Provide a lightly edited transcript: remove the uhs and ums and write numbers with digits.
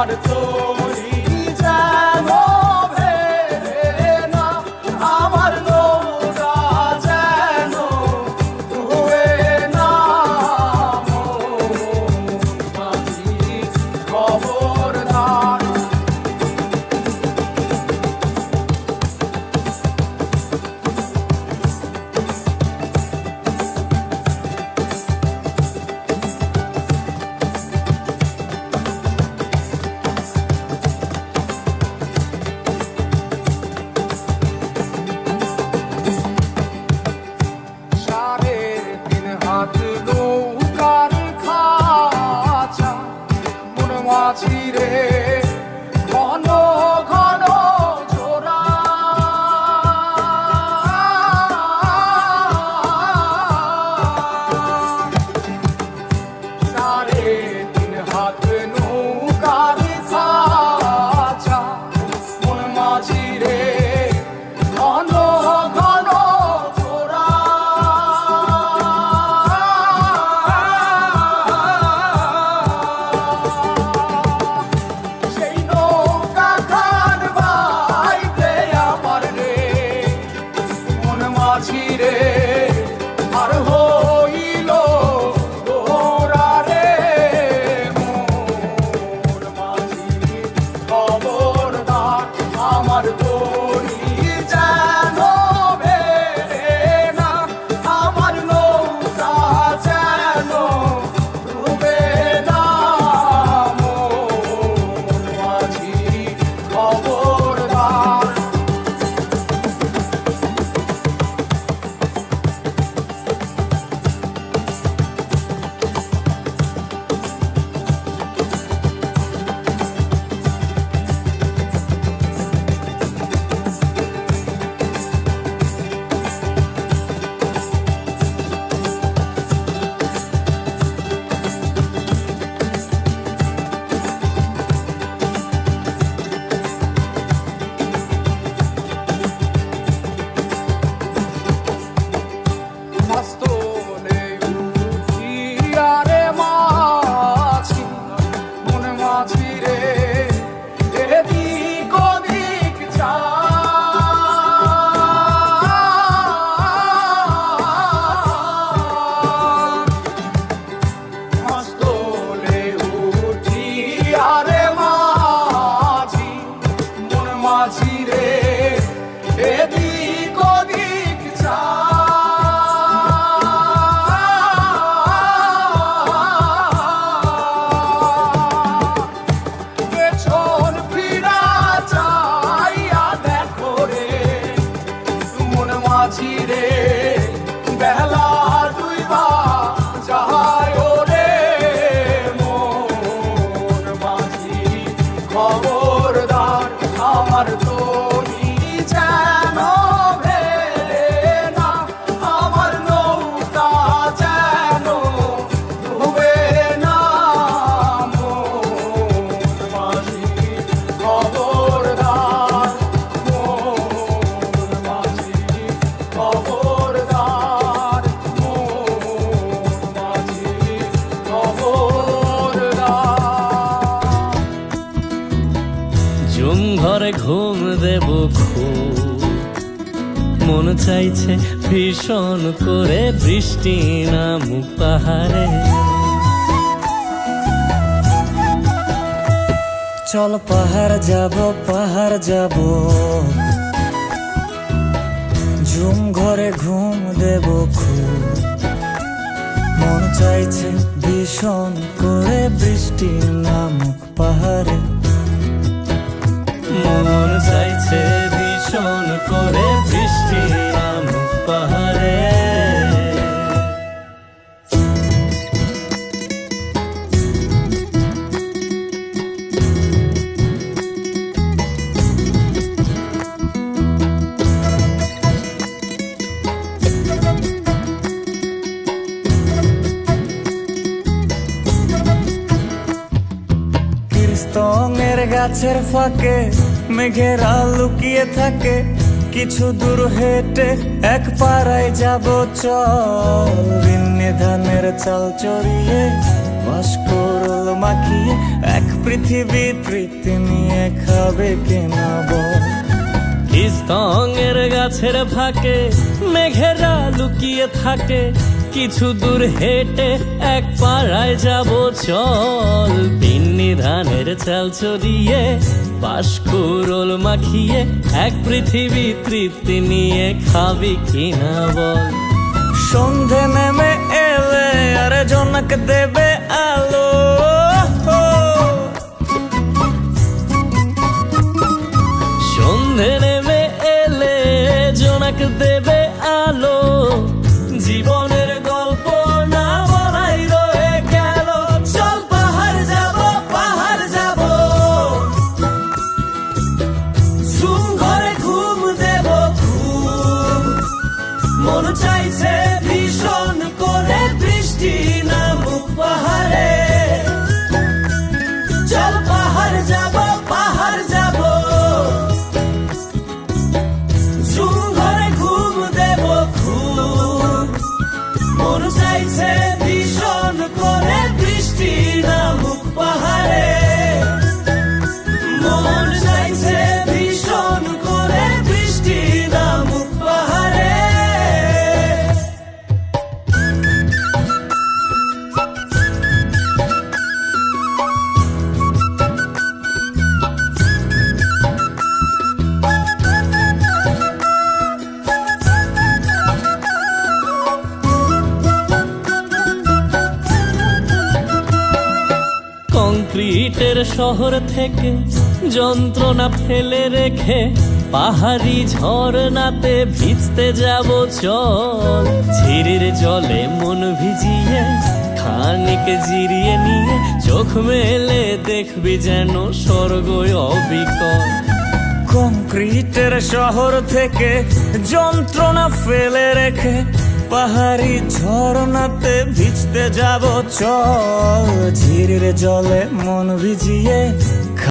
আমার তরি যেন ভেড়ে না, আমার নৌকা যেন ডুবে না। মাঝি খবরদার। নৌকার খাঁচা মন মাঝি রে, ঘন ঘন জোড়া। সাড়ে তিন হাত নৌকার খাঁচা মন মাঝি রে, ঘন ঘন জোড়া। মাঝিরে আর হইল গোরা রে, মোর মাঝি খবরদার। আমার তরি যেন ভেড়ে না, আমার নৌকা যেন ডুবে না। মোর মাঝি খবরদার। মাঝিরে এদিক ওদিক যা, পেছন ফিরা চাইয়া দেখো রে, মন মাঝিরে বেলা ডুইবা যায় রে। মন মাঝি খবরদার। আমার তরি যেন ভেড়ে না, আমার নৌকা যেন ডুবে না। মোর মাঝি খবরদার, মোর মাঝি খবরদার, মোর মাঝি খবরদার। ঝুম ঘরে ঘুম দেব খুব, মন চাইছে ভীষণ করে বৃষ্টি নামুক পাহাড়ে। চল পাহাড় যাব, পাহাড় যাব, ঝুম ঘরে ঘুম দেব খুব, মন চাইছে ভীষণ করে বৃষ্টি নামুক পাহাড়ে। মন চাইছে ভীষণ করে বৃষ্টি নামুক পাহাড়ে। কীর্তনের গাছের ফাঁকে মেঘেরা লুকিয়ে থাকে, কিছু দূর হেঁটে এক পাড়ায় যাব চল। ধানের চাল চড়িয়ে বাঁশকুড়ুল মাখিয়ে এক পৃথিবী তৃপ্তি নিয়ে খাবে কিনা বল। স্তঙের গাছের ফাঁকে মেঘেরা লুকিয়ে থাকে, কিছু দূর হেঁটে এক পাড়ায় যাব চল। পিন্নি ধানের চাল চড়িয়ে বাঁশকুড়োল মাখিয়ে এক পৃথিবী তৃপ্তি নিয়ে খাবি কিনা বল। সন্ধে নেমে এলে আর জনক দেবে আলো, সন্ধে নেমে এলে জোনাক দেবে আলো, জীবনের গল্প না বলাই রয়ে গেল। চল পাহাড় যাব, পাহাড় যাব, ঝুম ঘরে ঘুম দেব ঘুম। মন চাইছে ভীষণ করে বৃষ্টি নামুক পাহাড়ে। চল পাহাড় যাব, পাহাড় যাব, ঝুম ঘরে ঘুম দেব ঘুম। মন চাইছে ভীষণ করে বৃষ্টি নামুক পাহাড়ে। মন চাইছে ভীষণ করে বৃষ্টি নামুক পাহাড়ে। কংক্রিটের শহর থেকে যন্ত্রণা ফেলে রেখে পাহাড়ি ঝরনাতে ভিজতে যাব চল। ঝিরির জলে মন ভিজিয়ে খানিক জিরিয়ে নিয়ে চোখ মেলে দেখবি যেন স্বর্গ অবিকল। কংক্রিটের শহর থেকে যন্ত্রণা ফেলে রেখে পাহাড়ি ঝরনাতে ভিজতে যাব চল। ঝিরির জলে মন ভিজিয়ে